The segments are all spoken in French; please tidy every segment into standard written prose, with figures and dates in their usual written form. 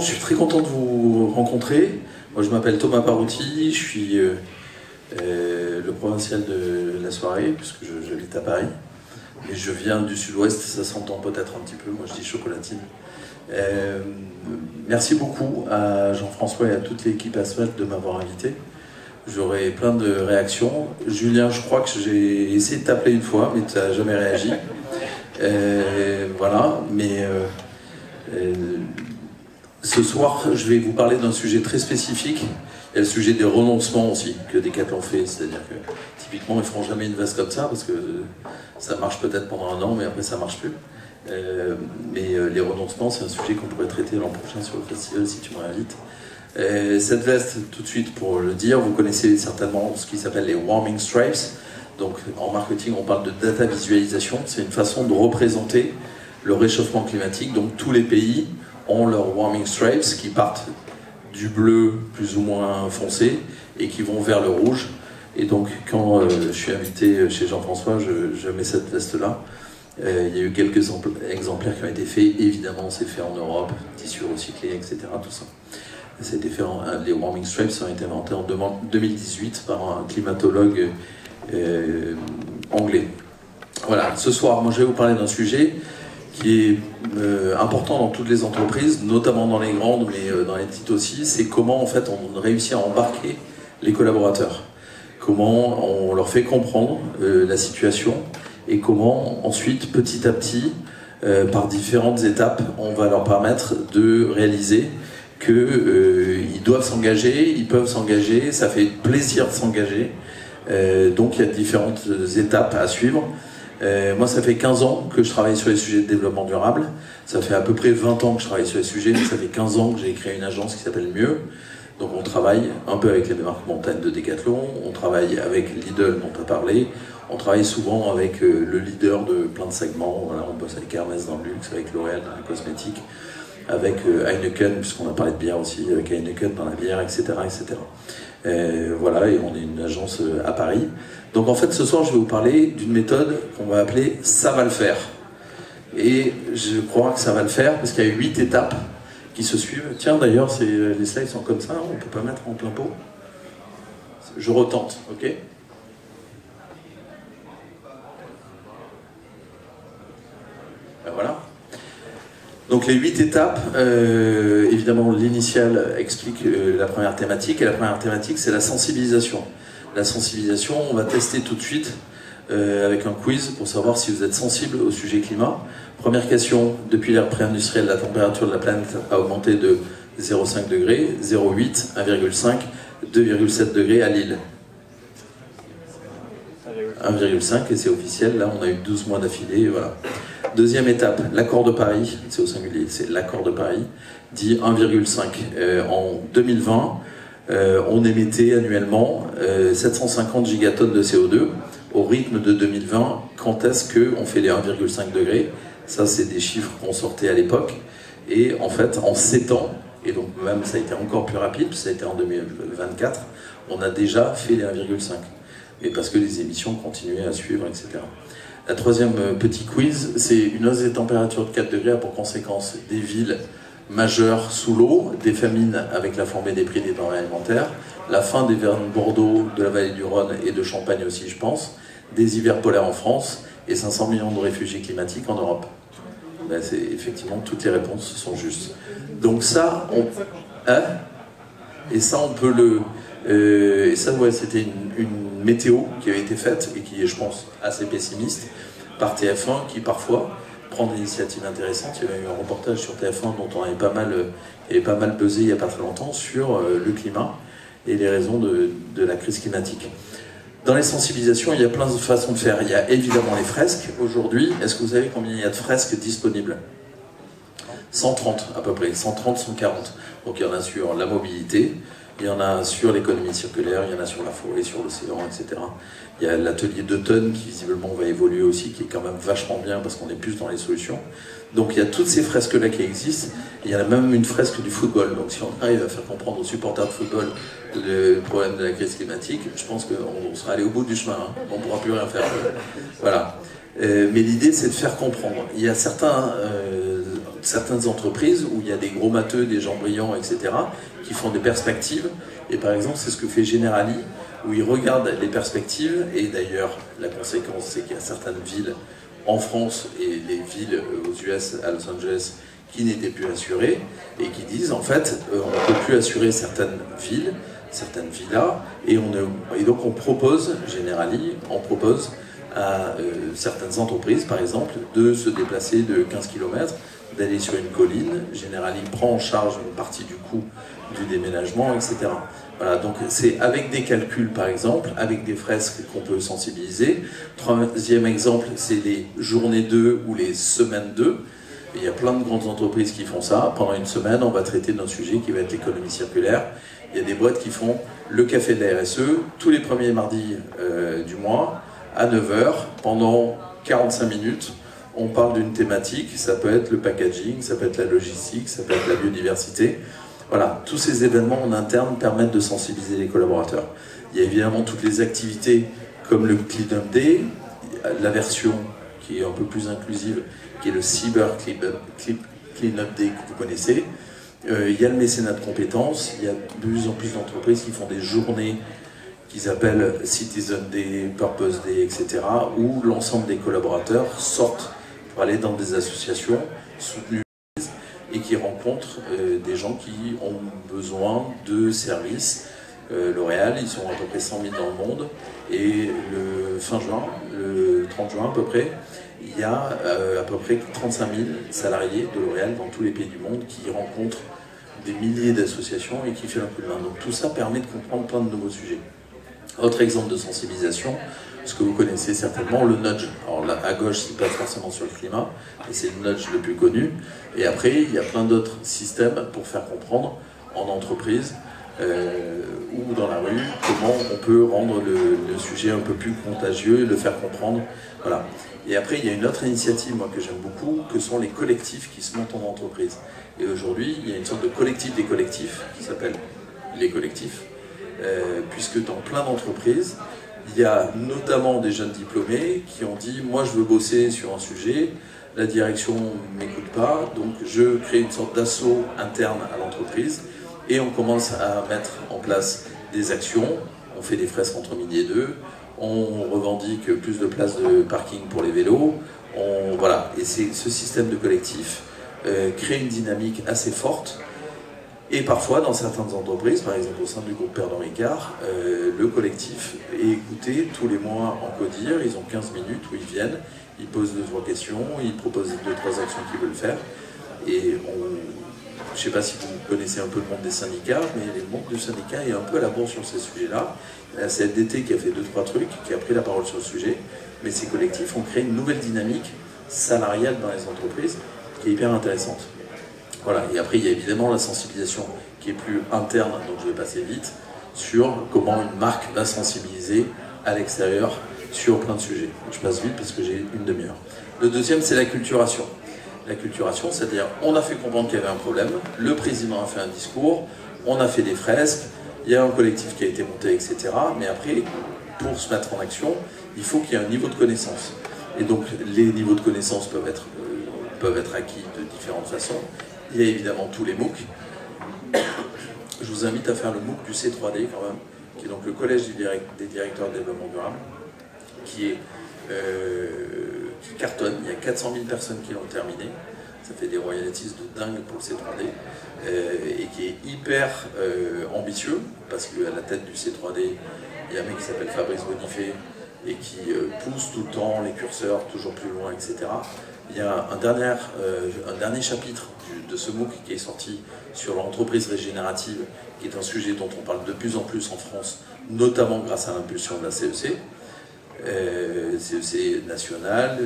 je suis très content de vous rencontrer. Moi, je m'appelle Thomas Parouti, je suis le provincial de la soirée, puisque j'habite à Paris. Et je viens du sud-ouest, ça s'entend peut-être un petit peu, moi je dis chocolatine. Merci beaucoup à Jean-François et à toute l'équipe Asphalt de m'avoir invité. J'aurai plein de réactions. Julien, je crois que j'ai essayé de t'appeler une fois, mais tu n'as jamais réagi. Voilà, mais ce soir, je vais vous parler d'un sujet très spécifique. Il y a le sujet des renoncements aussi, que Decathlon fait. C'est-à-dire que, typiquement, ils ne feront jamais une veste comme ça, parce que ça marche peut-être pendant un an, mais après, ça ne marche plus. Les renoncements, c'est un sujet qu'on pourrait traiter l'an prochain sur le festival, si tu m'invites. Cette veste, tout de suite pour le dire, vous connaissez certainement ce qui s'appelle les warming stripes. Donc en marketing, on parle de data visualisation. C'est une façon de représenter le réchauffement climatique. Donc tous les pays ont leurs warming stripes qui partent du bleu plus ou moins foncé et qui vont vers le rouge. Et donc quand je suis invité chez Jean-François, je mets cette veste-là. Il y a eu quelques exemplaires qui ont été faits. Évidemment, c'est fait en Europe, tissu recyclé, etc. Tout ça. Les warming stripes ont été inventés en 2018 par un climatologue anglais. Voilà, ce soir, moi je vais vous parler d'un sujet qui est important dans toutes les entreprises, notamment dans les grandes, mais dans les petites aussi. C'est comment en fait on réussit à embarquer les collaborateurs. Comment on leur fait comprendre la situation et comment ensuite, petit à petit, par différentes étapes, on va leur permettre de réaliser qu'ils doivent s'engager, ils peuvent s'engager, ça fait plaisir de s'engager. Donc il y a différentes étapes à suivre. Moi, ça fait 15 ans que je travaille sur les sujets de développement durable. Ça fait à peu près 20 ans que je travaille sur les sujets, mais ça fait 15 ans que j'ai créé une agence qui s'appelle Mieux. Donc on travaille un peu avec les marques montagne de Decathlon, on travaille avec Lidl dont tu as parlé, on travaille souvent avec le leader de plein de segments. Voilà, on bosse avec Hermès dans le luxe, avec L'Oréal dans la cosmétique, avec Heineken, puisqu'on a parlé de bière aussi, avec Heineken dans la bière, etc. etc. Voilà, et on est une agence à Paris. Donc en fait, ce soir, je vais vous parler d'une méthode qu'on va appeler « ça va le faire ». Et je crois que ça va le faire, parce qu'il y a 8 étapes qui se suivent. Tiens, d'ailleurs, les slides sont comme ça, on ne peut pas mettre en plein pot. Je retente, ok ? Ben voilà. Donc les 8 étapes, évidemment l'initiale explique la première thématique, et la première thématique c'est la sensibilisation. La sensibilisation, on va tester tout de suite avec un quiz pour savoir si vous êtes sensible au sujet climat. Première question, depuis l'ère pré-industrielle, la température de la planète a augmenté de 0,5 degrés, 0,8, 1,5, 2,7 degrés à Lille. 1,5 et c'est officiel, là on a eu 12 mois d'affilée, voilà. Deuxième étape, l'accord de Paris, c'est au singulier, c'est l'accord de Paris, dit 1,5. En 2020, on émettait annuellement 750 gigatonnes de CO2 au rythme de 2020. Quand est-ce qu'on fait les 1,5 degrés? Ça, c'est des chiffres qu'on sortait à l'époque. Et en fait, en 7 ans, et donc même ça a été encore plus rapide, ça a été en 2024, on a déjà fait les 1,5. Et parce que les émissions continuaient à suivre, etc. La troisième petit quiz, c'est une hausse des températures de 4 degrés a pour conséquence des villes majeures sous l'eau, des famines avec la flambée des prix des denrées alimentaires, la fin des vins de Bordeaux, de la vallée du Rhône et de Champagne aussi, je pense, des hivers polaires en France et 500 millions de réfugiés climatiques en Europe. Ben, effectivement, toutes les réponses sont justes. Donc ça, et ça, on peut le... et ça, ouais, c'était une météo qui avait été faite et qui est, je pense, assez pessimiste par TF1 qui parfois prend des initiatives intéressantes. Il y avait eu un reportage sur TF1 dont on avait pas mal buzzé il n'y a pas très longtemps sur le climat et les raisons de la crise climatique. Dans les sensibilisations, il y a plein de façons de faire. Il y a évidemment les fresques. Aujourd'hui, est-ce que vous savez combien il y a de fresques disponibles? 130 à peu près, 130, 140. Donc il y en a sur la mobilité, il y en a sur l'économie circulaire, il y en a sur la forêt, sur l'océan, etc. Il y a l'atelier d'automne qui visiblement va évoluer aussi, qui est quand même vachement bien parce qu'on est plus dans les solutions. Donc il y a toutes ces fresques-là qui existent. Il y en a même une fresque du football. Donc si on arrive à faire comprendre aux supporters de football le problème de la crise climatique, je pense qu'on sera allé au bout du chemin. Hein. On ne pourra plus rien faire. Voilà. Mais l'idée, c'est de faire comprendre. Il y a certains certaines entreprises où il y a des gros matheux, des gens brillants, etc., qui font des perspectives. Et par exemple, c'est ce que fait Generali, où ils regardent les perspectives. Et d'ailleurs, la conséquence, c'est qu'il y a certaines villes en France et les villes aux US, à Los Angeles, qui n'étaient plus assurées et qui disent, en fait, on ne peut plus assurer certaines villes, certaines villas, et donc on propose, Generali, on propose à certaines entreprises, par exemple, de se déplacer de 15 km, d'aller sur une colline. Generali prend en charge une partie du coût du déménagement, etc. Voilà, donc c'est avec des calculs, par exemple, avec des fresques qu'on peut sensibiliser. Troisième exemple, c'est les journées 2 ou les semaines 2. Et il y a plein de grandes entreprises qui font ça. Pendant une semaine, on va traiter d'un sujet qui va être l'économie circulaire. Il y a des boîtes qui font le café de la RSE tous les premiers mardis du mois à 9 h pendant 45 minutes. On parle d'une thématique, ça peut être le packaging, ça peut être la logistique, ça peut être la biodiversité. Voilà, tous ces événements en interne permettent de sensibiliser les collaborateurs. Il y a évidemment toutes les activités comme le Clean Up Day, la version qui est un peu plus inclusive, qui est le Cyber Clean Up Day que vous connaissez. Il y a le mécénat de compétences, il y a de plus en plus d'entreprises qui font des journées qu'ils appellent Citizen Day, Purpose Day, etc., où l'ensemble des collaborateurs sortent pour aller dans des associations soutenues et qui rencontrent des gens qui ont besoin de services. L'Oréal, ils sont à peu près 100 000 dans le monde, et le fin juin, le 30 juin à peu près, il y a à peu près 35 000 salariés de L'Oréal dans tous les pays du monde qui rencontrent des milliers d'associations et qui filent un coup de main. Donc tout ça permet de comprendre plein de nouveaux sujets. Autre exemple de sensibilisation, ce que vous connaissez certainement, le nudge. Alors là, à gauche, c'est pas forcément sur le climat, mais c'est le nudge le plus connu. Et après, il y a plein d'autres systèmes pour faire comprendre en entreprise ou dans la rue comment on peut rendre le sujet un peu plus contagieux et le faire comprendre. Voilà. Et après, il y a une autre initiative, moi, que j'aime beaucoup, que sont les collectifs qui se montent en entreprise. Et aujourd'hui, il y a une sorte de collectif des collectifs qui s'appelle les collectifs, puisque dans plein d'entreprises, il y a notamment des jeunes diplômés qui ont dit « moi je veux bosser sur un sujet, la direction ne m'écoute pas, donc je crée une sorte d'assaut interne à l'entreprise » et on commence à mettre en place des actions, on fait des fresques entre midi et 2, on revendique plus de places de parking pour les vélos, voilà. Et ce système de collectif crée une dynamique assez forte. Et parfois, dans certaines entreprises, par exemple au sein du groupe Pernod Ricard, le collectif est écouté tous les mois en CODIR. Ils ont 15 minutes où ils viennent, ils posent 2-3 questions, ils proposent 2-3 actions qu'ils veulent faire. Et je ne sais pas si vous connaissez un peu le monde des syndicats, mais le monde du syndicat est un peu à la bourre sur ces sujets-là. Il y a la CFDT qui a fait 2-3 trucs, qui a pris la parole sur le sujet, mais ces collectifs ont créé une nouvelle dynamique salariale dans les entreprises qui est hyper intéressante. Voilà. Et après, il y a évidemment la sensibilisation qui est plus interne, donc je vais passer vite, sur comment une marque va sensibiliser à l'extérieur sur plein de sujets. Je passe vite parce que j'ai une demi-heure. Le deuxième, c'est l'acculturation. L'acculturation, c'est-à-dire on a fait comprendre qu'il y avait un problème, le président a fait un discours, on a fait des fresques, il y a un collectif qui a été monté, etc. Mais après, pour se mettre en action, il faut qu'il y ait un niveau de connaissance. Et donc, les niveaux de connaissance peuvent être acquis de différentes façons. Il y a évidemment tous les MOOC. Je vous invite à faire le MOOC du C3D quand même, qui est donc le collège des directeurs de développement durable, qui cartonne. Il y a 400 000 personnes qui l'ont terminé. Ça fait des royalties de dingue pour le C3D, et qui est hyper ambitieux, parce qu'à la tête du C3D, il y a un mec qui s'appelle Fabrice Bonifay, et qui pousse tout le temps les curseurs toujours plus loin, etc. Il y a un dernier chapitre de ce MOOC qui est sorti sur l'entreprise régénérative, qui est un sujet dont on parle de plus en plus en France, notamment grâce à l'impulsion de la CEC, CEC nationale,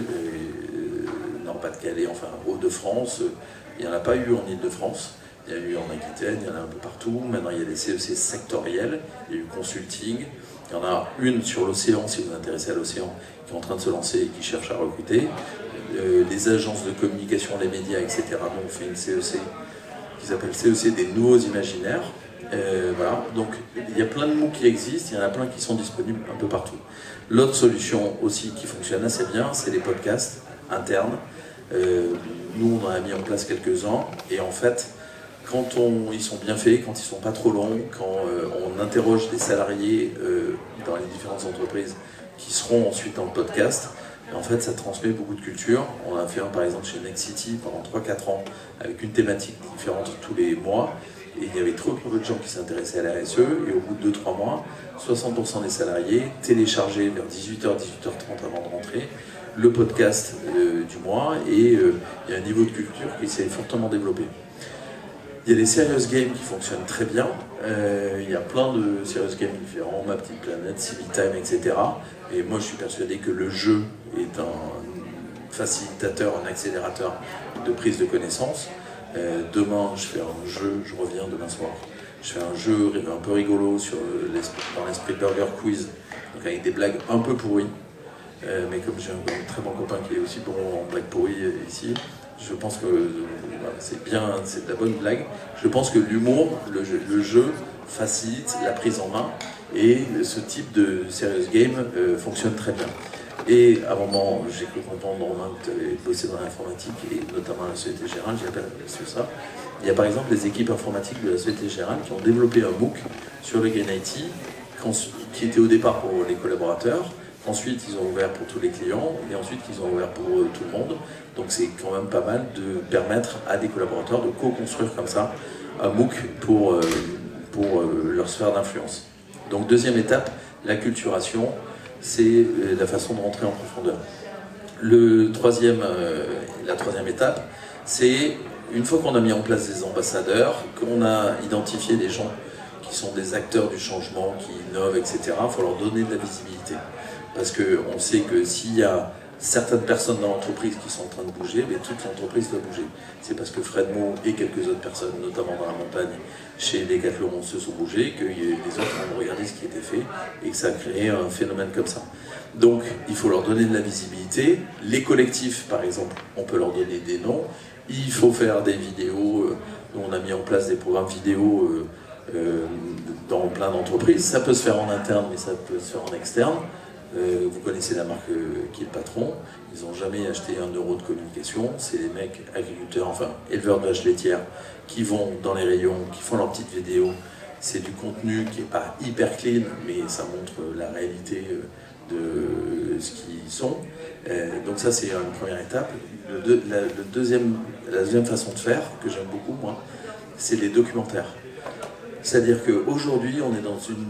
Nord-Pas-de-Calais, enfin Hauts-de-France. Il n'y en a pas eu en Île-de-France, il y a eu en Aquitaine, il y en a un peu partout. Maintenant il y a des CEC sectoriels, il y a eu consulting. Il y en a une sur l'océan, si vous vous intéressez à l'océan, qui est en train de se lancer et qui cherche à recruter. Les agences de communication, les médias, etc. Donc on fait une CEC qui s'appelle CEC des nouveaux imaginaires. Voilà. Donc il y a plein de mots qui existent, il y en a plein qui sont disponibles un peu partout. L'autre solution aussi qui fonctionne assez bien, c'est les podcasts internes. Nous, on en a mis en place quelques-uns, et en fait, quand ils sont bien faits, quand ils sont pas trop longs, quand on interroge des salariés dans les différentes entreprises qui seront ensuite dans le podcast, en fait, ça transmet beaucoup de culture. On a fait un, par exemple, chez Next City pendant 3-4 ans, avec une thématique différente tous les mois. Et il y avait trop peu de gens qui s'intéressaient à la RSE. Et au bout de 2-3 mois, 60% des salariés téléchargeaient vers 18h, 18h30 avant de rentrer le podcast du mois. Et il y a un niveau de culture qui s'est fortement développé. Il y a les serious games qui fonctionnent très bien. Il y a plein de serious games différents, Ma Petite Planète, Civitime, etc. Et moi, je suis persuadé que le jeu est un facilitateur, un accélérateur de prise de connaissance. Demain, je fais un jeu, je reviens demain soir. Je fais un jeu un peu rigolo dans l'esprit Burger Quiz, donc avec des blagues un peu pourries. Mais comme j'ai un très bon copain qui est aussi bon en blagues pourries ici, je pense que c'est bien, c'est de la bonne blague. Je pense que l'humour, le jeu facilite la prise en main et ce type de serious game fonctionne très bien. Et à un moment, j'ai cru comprendre que tu avais bossé dans l'informatique et notamment à la Société Générale, j'appelle sur ça. Il y a par exemple les équipes informatiques de la Société Générale qui ont développé un MOOC sur le Gain IT qui était au départ pour les collaborateurs. Ensuite, ils ont ouvert pour tous les clients, et ensuite, ils ont ouvert pour tout le monde. Donc, c'est quand même pas mal de permettre à des collaborateurs de co-construire comme ça un MOOC pour leur sphère d'influence. Donc, deuxième étape, l'acculturation, c'est la façon de rentrer en profondeur. La troisième étape, c'est une fois qu'on a mis en place des ambassadeurs, qu'on a identifié des gens qui sont des acteurs du changement, qui innovent, etc., il faut leur donner de la visibilité. Parce qu'on sait que s'il y a certaines personnes dans l'entreprise qui sont en train de bouger, mais toute l'entreprise doit bouger. C'est parce que Fred Moe et quelques autres personnes, notamment dans la montagne, chez Decathlon, se sont bougés, que les autres ont regardé ce qui était fait et que ça a créé un phénomène comme ça. Donc, il faut leur donner de la visibilité. Les collectifs, par exemple, on peut leur donner des noms. Il faut faire des vidéos. On a mis en place des programmes vidéo dans plein d'entreprises. Ça peut se faire en interne, mais ça peut se faire en externe. Vous connaissez la marque qui est le patron, ils n'ont jamais acheté €1 de communication, c'est les mecs agriculteurs, enfin éleveurs de vaches laitières, qui vont dans les rayons, qui font leurs petites vidéos. C'est du contenu qui n'est pas hyper clean, mais ça montre la réalité de ce qu'ils sont. Donc ça, c'est une première étape. La deuxième façon de faire, que j'aime beaucoup, moi, c'est les documentaires. C'est-à-dire qu'aujourd'hui, on est dans une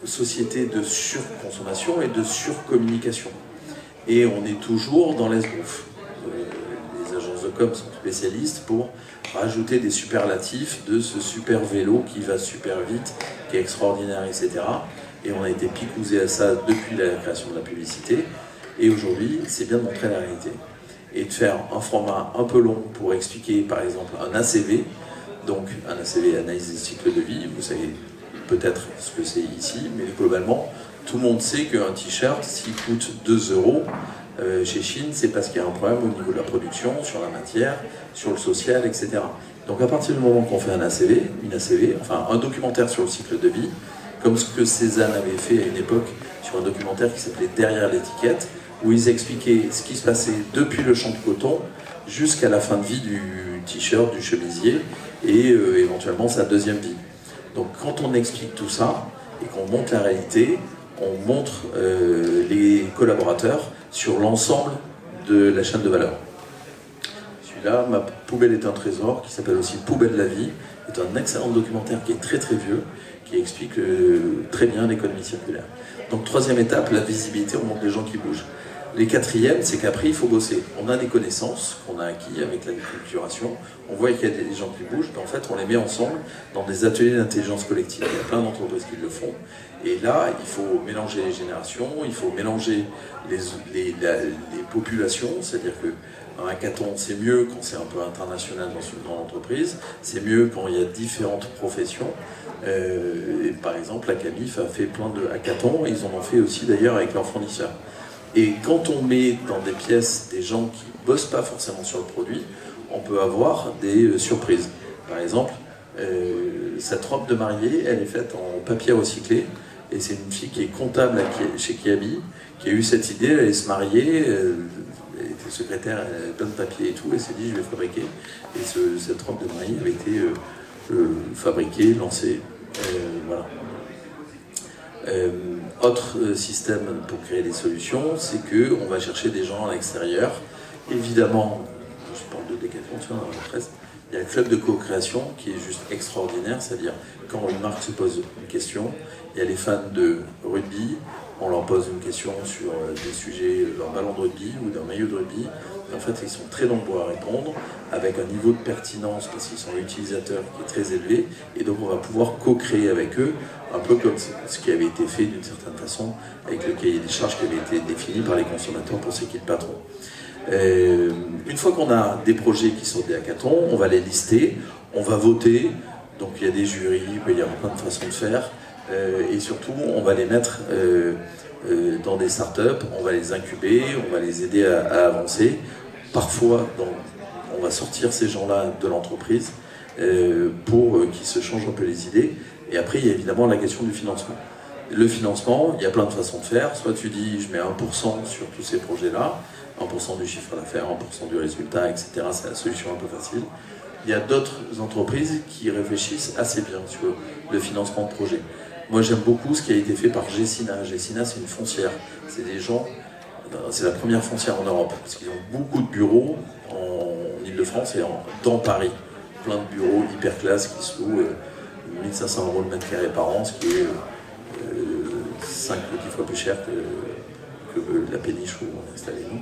société de surconsommation et de surcommunication. Et on est toujours dans l'esbrouf. Les agences de com sont spécialistes pour rajouter des superlatifs de ce super vélo qui va super vite, qui est extraordinaire, etc. Et on a été picousé à ça depuis la création de la publicité. Et aujourd'hui, c'est bien de montrer la réalité. Et de faire un format un peu long pour expliquer, par exemple, un ACV. Donc, un ACV, analyse des cycles de vie, vous savez peut-être ce que c'est ici, mais globalement, tout le monde sait qu'un t-shirt, s'il coûte 2 € chez Chine, c'est parce qu'il y a un problème au niveau de la production, sur la matière, sur le social, etc. Donc à partir du moment qu'on fait un ACV, enfin un documentaire sur le cycle de vie, comme ce que Cézanne avait fait à une époque sur un documentaire qui s'appelait Derrière l'étiquette, où ils expliquaient ce qui se passait depuis le champ de coton jusqu'à la fin de vie du t-shirt, du chemisier, et éventuellement sa deuxième vie. Donc quand on explique tout ça et qu'on montre la réalité, on montre les collaborateurs sur l'ensemble de la chaîne de valeur. Celui-là, Ma poubelle est un trésor, qui s'appelle aussi Poubelle de la vie, est un excellent documentaire qui est très très vieux, qui explique très bien l'économie circulaire. Donc troisième étape, la visibilité, on montre les gens qui bougent. Les quatrièmes, c'est qu'après, il faut bosser. On a des connaissances qu'on a acquises avec l'acculturation. On voit qu'il y a des gens qui bougent, mais en fait, on les met ensemble dans des ateliers d'intelligence collective. Il y a plein d'entreprises qui le font. Et là, il faut mélanger les générations, il faut mélanger les populations. C'est-à-dire qu'un hackathon, c'est mieux quand c'est un peu international dans une grande entreprise. C'est mieux quand il y a différentes professions. Et par exemple, la Camif a fait plein de hackathons. Ils en ont fait aussi d'ailleurs avec leurs fournisseurs. Et quand on met dans des pièces des gens qui ne bossent pas forcément sur le produit, on peut avoir des surprises. Par exemple, cette robe de mariée, elle est faite en papier recyclé, et c'est une fille qui est comptable chez Kiabi, qui a eu cette idée, elle allait se marier, elle était secrétaire, elle avait plein de papiers et tout, et s'est dit je vais fabriquer. Et cette robe de mariée avait été fabriquée, lancée, voilà. Autre système pour créer des solutions, c'est qu'on va chercher des gens à l'extérieur. Évidemment, je parle de Decathlon, tu vois, dans la presse, il y a le club de co-création qui est juste extraordinaire, c'est-à-dire quand une marque se pose une question, il y a les fans de rugby, on leur pose une question sur des sujets d'un ballon de rugby ou d'un maillot de rugby. Et en fait, ils sont très nombreux à répondre, avec un niveau de pertinence, parce qu'ils sont utilisateurs, qui est très élevé. Et donc, on va pouvoir co-créer avec eux, un peu comme ce qui avait été fait d'une certaine façon, avec le cahier des charges qui avait été défini par les consommateurs pour ce qui est le patron. Une fois qu'on a des projets qui sont des hackathons, on va les lister, on va voter. Donc, il y a des jurys, il y a plein de façons de faire. Et surtout, on va les mettre dans des startups, on va les incuber, on va les aider à avancer. Parfois, on va sortir ces gens-là de l'entreprise pour qu'ils se changent un peu les idées. Et après, il y a évidemment la question du financement. Le financement, il y a plein de façons de faire. Soit tu dis, je mets 1% sur tous ces projets-là, 1% du chiffre d'affaires, 1% du résultat, etc. C'est la solution un peu facile. Il y a d'autres entreprises qui réfléchissent assez bien sur le financement de projet. Moi, j'aime beaucoup ce qui a été fait par Gecina. Gecina, c'est une foncière. C'est des gens, c'est la première foncière en Europe, parce qu'ils ont beaucoup de bureaux en Ile-de-France et dans Paris. Plein de bureaux hyper classe qui se louent 1500 € le mètre carré par an, ce qui est 5 ou 10 fois plus cher que la péniche où on est installé nous.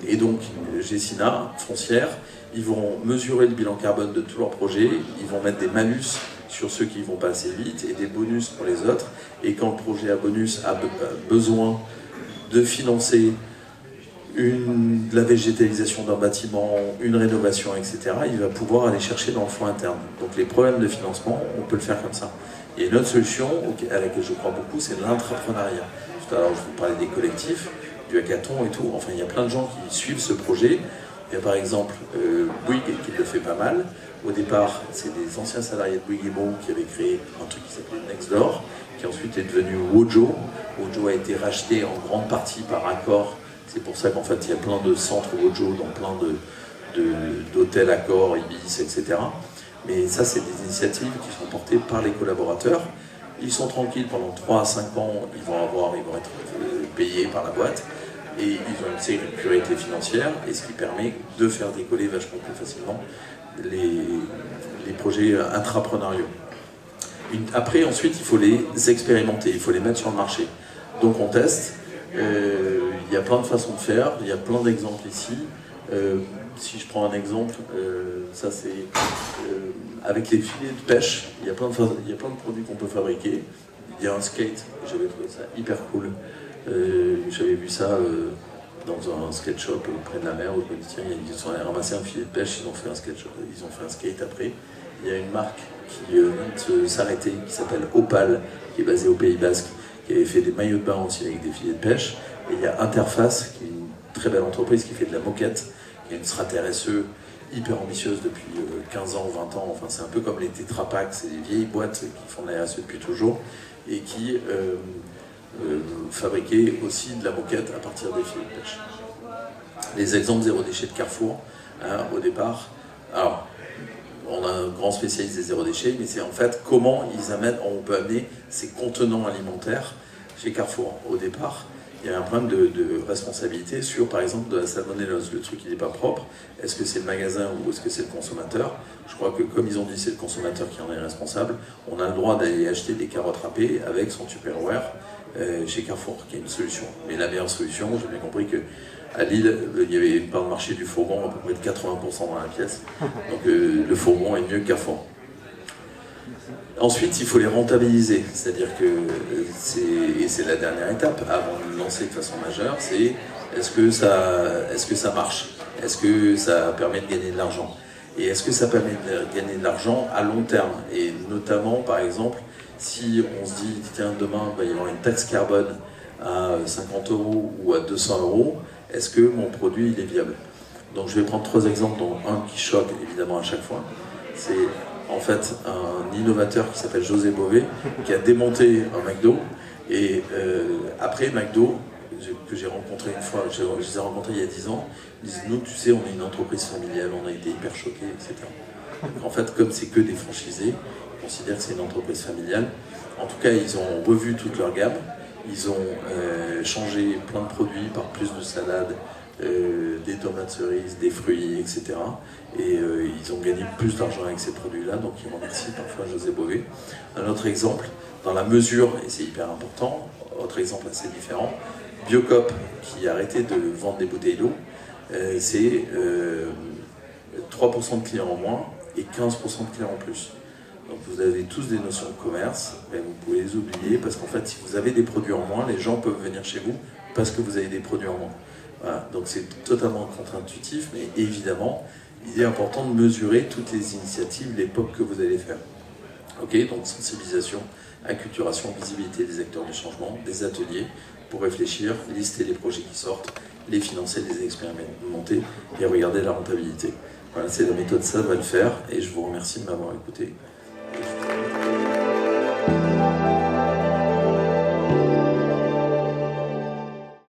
Et donc, Gecina, foncière, ils vont mesurer le bilan carbone de tous leurs projets, ils vont mettre des malus sur ceux qui vont pas assez vite et des bonus pour les autres. Et quand le projet à bonus a besoin de financer de la végétalisation d'un bâtiment, une rénovation, etc., il va pouvoir aller chercher dans le fonds interne. Donc les problèmes de financement, on peut le faire comme ça. Et une autre solution à laquelle je crois beaucoup, c'est l'intrapreneuriat. Tout à l'heure, je vous parlais des collectifs, du hackathon et tout. Enfin, il y a plein de gens qui suivent ce projet. Il y a par exemple Bouygues qui le fait pas mal. Au départ, c'est des anciens salariés de Bouygues qui avaient créé un truc qui s'appelait Nextdoor, qui ensuite est devenu Wojo. Wojo a été racheté en grande partie par Accor. C'est pour ça qu'en fait, il y a plein de centres Wojo dans plein d'hôtels Accor, Ibis, etc. Mais ça, c'est des initiatives qui sont portées par les collaborateurs. Ils sont tranquilles pendant 3 à 5 ans, ils vont être payés par la boîte. Et ils ont une sécurité financière, et ce qui permet de faire décoller vachement plus facilement les projets intrapreneuriaux. Après, ensuite, il faut les expérimenter, il faut les mettre sur le marché. Donc on teste, il y a plein de façons de faire, il y a plein d'exemples ici. Si je prends un exemple, ça c'est avec les filets de pêche, il y a plein de produits qu'on peut fabriquer. Il y a un skate, j'avais trouvé ça hyper cool. J'avais vu ça dans un skate shop près de la mer où je me dis tiens, ils sont allés ramasser un filet de pêche, ils ont fait un skate après. Il y a une marque qui vient de s'arrêter qui s'appelle Opal, qui est basée au Pays Basque, qui avait fait des maillots de bain aussi avec des filets de pêche. Et il y a Interface, qui est une très belle entreprise qui fait de la moquette, qui a une strate RSE hyper ambitieuse depuis 15 ans, 20 ans. Enfin, c'est un peu comme les Tetra Pak, c'est des vieilles boîtes qui font de la RSE depuis toujours et qui fabriquaient aussi de la moquette à partir des filets de pêche. Les exemples zéro déchet de Carrefour, hein, au départ. Alors, on a un grand spécialiste des zéro déchets, mais c'est en fait comment on peut amener ces contenants alimentaires chez Carrefour. Au départ, il y a un problème de responsabilité sur, par exemple, de la salmonellose. Le truc, il n'est pas propre. Est-ce que c'est le magasin ou est-ce que c'est le consommateur? Je crois que, comme ils ont dit, c'est le consommateur qui en est responsable. On a le droit d'aller acheter des carottes râpées avec son Tupperware chez Carrefour, qui est une solution. Mais la meilleure solution, j'ai bien compris que à Lille, il y avait une part de marché du fourgon à peu près de 80% dans la pièce. Donc le fourgon est mieux que Carrefour. Ensuite, il faut les rentabiliser. C'est-à-dire que, c'est la dernière étape, avant de le lancer de façon majeure, c'est est-ce que ça marche? Est-ce que ça permet de gagner de l'argent? Et est-ce que ça permet de gagner de l'argent à long terme? Et notamment, par exemple, si on se dit, tiens, demain, il va y avoir une taxe carbone à 50 € ou à 200 €, est-ce que mon produit il est viable? Donc je vais prendre 3 exemples, dont un qui choque évidemment à chaque fois. C'est en fait un innovateur qui s'appelle José Bové, qui a démonté un McDo, et après McDo que j'ai rencontrés une fois, je les ai rencontrés il y a 10 ans, ils disent nous, tu sais, on est une entreprise familiale, on a été hyper choqués, etc. Donc, en fait, comme c'est que des franchisés, ils considèrent que c'est une entreprise familiale. En tout cas, ils ont revu toute leur gamme, ils ont changé plein de produits par plus de salades, des tomates cerises, des fruits, etc. Et ils ont gagné plus d'argent avec ces produits-là, donc ils remercient parfois José Bové. Un autre exemple, dans la mesure, et c'est hyper important, autre exemple assez différent, Biocop, qui a arrêté de vendre des bouteilles d'eau, c'est 3% de clients en moins et 15% de clients en plus. Donc vous avez tous des notions de commerce, mais vous pouvez les oublier parce qu'en fait, si vous avez des produits en moins, les gens peuvent venir chez vous parce que vous avez des produits en moins. Voilà. Donc c'est totalement contre-intuitif, mais évidemment, il est important de mesurer toutes les initiatives, les POC que vous allez faire. Ok, donc sensibilisation, acculturation, visibilité des acteurs du changement, des ateliers pour réfléchir, lister les projets qui sortent, les financer, les expérimenter et regarder la rentabilité. Voilà, c'est la méthode, ça va le faire et je vous remercie de m'avoir écouté.